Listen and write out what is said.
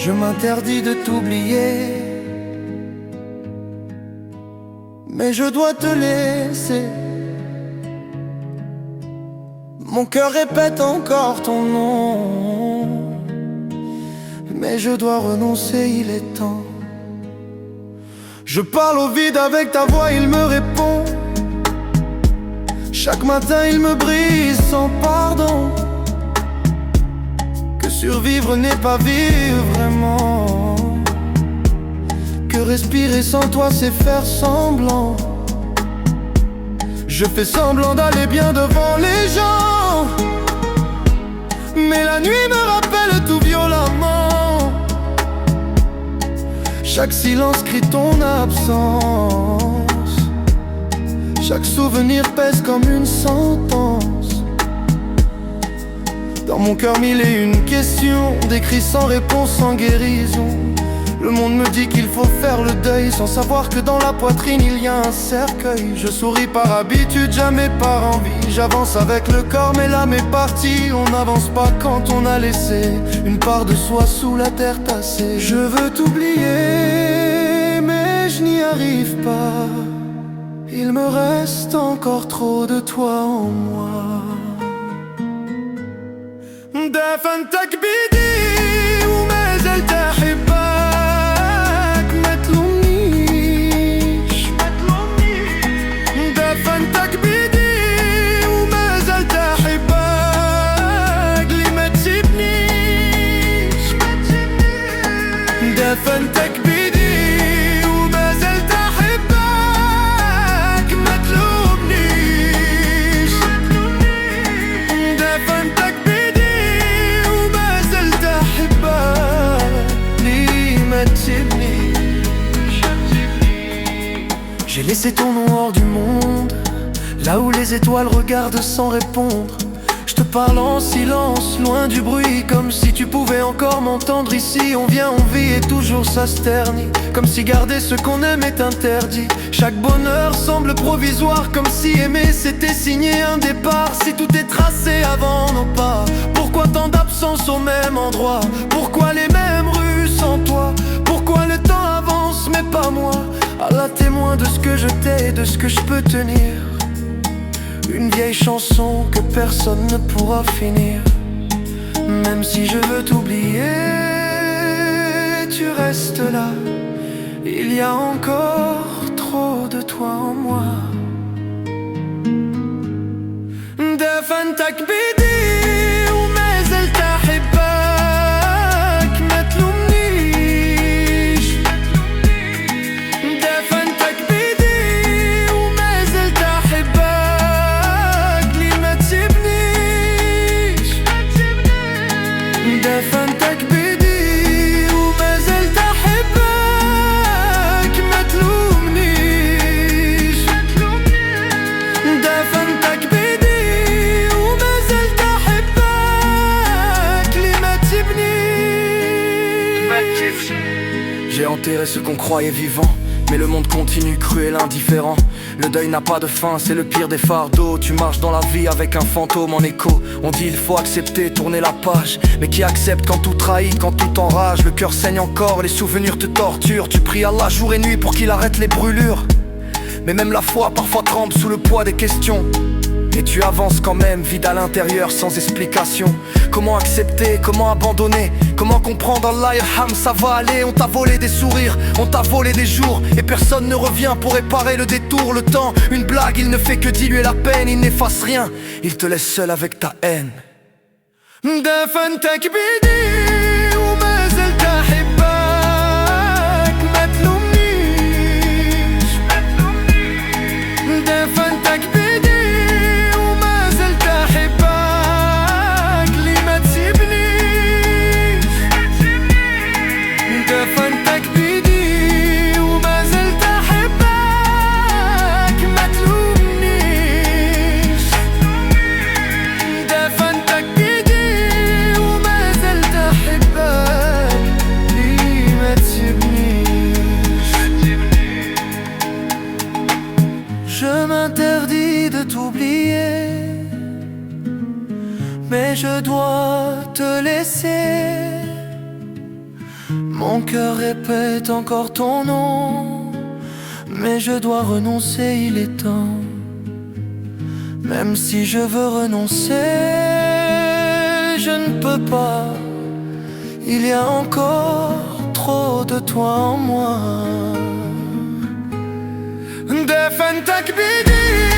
Je m'interdis de t'oublier, mais je dois te laisser. Mon cœur répète encore ton nom, mais je dois renoncer, il est temps. Je parle au vide avec ta voix, il me répond. Chaque matin il me brise sans pardon. Que survivre n'est pas vivre vraiment. Que respirer sans toi c'est faire semblant. Je fais semblant d'aller bien devant les gens, mais la nuit me rappelle tout violemment. Chaque silence crie ton absence. Chaque souvenir pèse comme une sentence. Dans mon cœur mille et une questions, des cris sans réponse, sans guérison. Le monde me dit qu'il faut faire le deuil, sans savoir que dans la poitrine il y a un cercueil. Je souris par habitude, jamais par envie. J'avance avec le corps mais l'âme est partie. On n'avance pas quand on a laissé une part de soi sous la terre tassée. Je veux t'oublier mais je n'y arrive pas. Il me reste encore trop de toi en moi. دفنتك بيدي وما زلت أحبك، ما تلومنيش. دفنتك بيدي وما زلت أحبك، ليه ما تسيبنيش. دفنتك بيدي وما زلت أحبك، ما تلومنيش. دفنتك j'ai laissé ton nom hors du monde, là où les étoiles regardent sans répondre. Je te parle en silence, loin du bruit, comme si tu pouvais encore m'entendre. Ici on vient, on vit et toujours ça se ternit, comme si garder ce qu'on aime est interdit. Chaque bonheur semble provisoire, comme si aimer c'était signer un départ. Si tout est tracé avant nos pas, pourquoi tant d'absence au même endroit? Pourquoi les mêmes rues sans toi? Pourquoi le temps avance mais pas moi? À la témoin de ce que je t'ai et de ce que je peux tenir. Une vieille chanson que personne ne pourra finir. Même si je veux t'oublier, tu restes là. Il y a encore trop de toi en moi. دفنتك بيدي وما زلت أحبك، ما تلومنيش. دفنتك بيدي وما زلت أحبك، ليه ما تسيبنيش. دفنتك بيدي وما زلت أحبك، ما تلومنيش. دفنتك بيدي وما زلت أحبك، ليه ما تسيبنيش. J'ai enterré ce qu'on croyait vivant, mais le monde continue cruel, indifférent. Le deuil n'a pas de fin, c'est le pire des fardeaux. Tu marches dans la vie avec un fantôme en écho. On dit il faut accepter, tourner la page. Mais qui accepte quand tout trahit, quand tout enrage? Le cœur saigne encore, les souvenirs te torturent. Tu pries Allah jour et nuit pour qu'il arrête les brûlures. Mais même la foi parfois tremble sous le poids des questions. Et tu avances quand même, vide à l'intérieur, sans explication. Comment accepter, comment abandonner? Comment comprendre Allah Irham, ça va aller? On t'a volé des sourires, on t'a volé des jours, et personne ne revient pour réparer le détour. Le temps, une blague, il ne fait que diluer la peine. Il n'efface rien, il te laisse seul avec ta haine. دفنتك بيدي وما زلت أحبك، ما تلومنيش. دفنتك بيدي وما زلت أحبك، ليه ما تسيبنيش. دفنتك بيدي وما زلت أحبك، ما تلومنيش. دفنتك بيدي وما زلت أحبك، ليه ما تسيبنيش. Je m'interdis de t'oublier, mais je dois te laisser. Mon cœur répète encore ton nom, mais je dois renoncer, il est temps. Même si je veux renoncer, je ne peux pas. Il y a encore trop de toi en moi. دفنتك بإيدي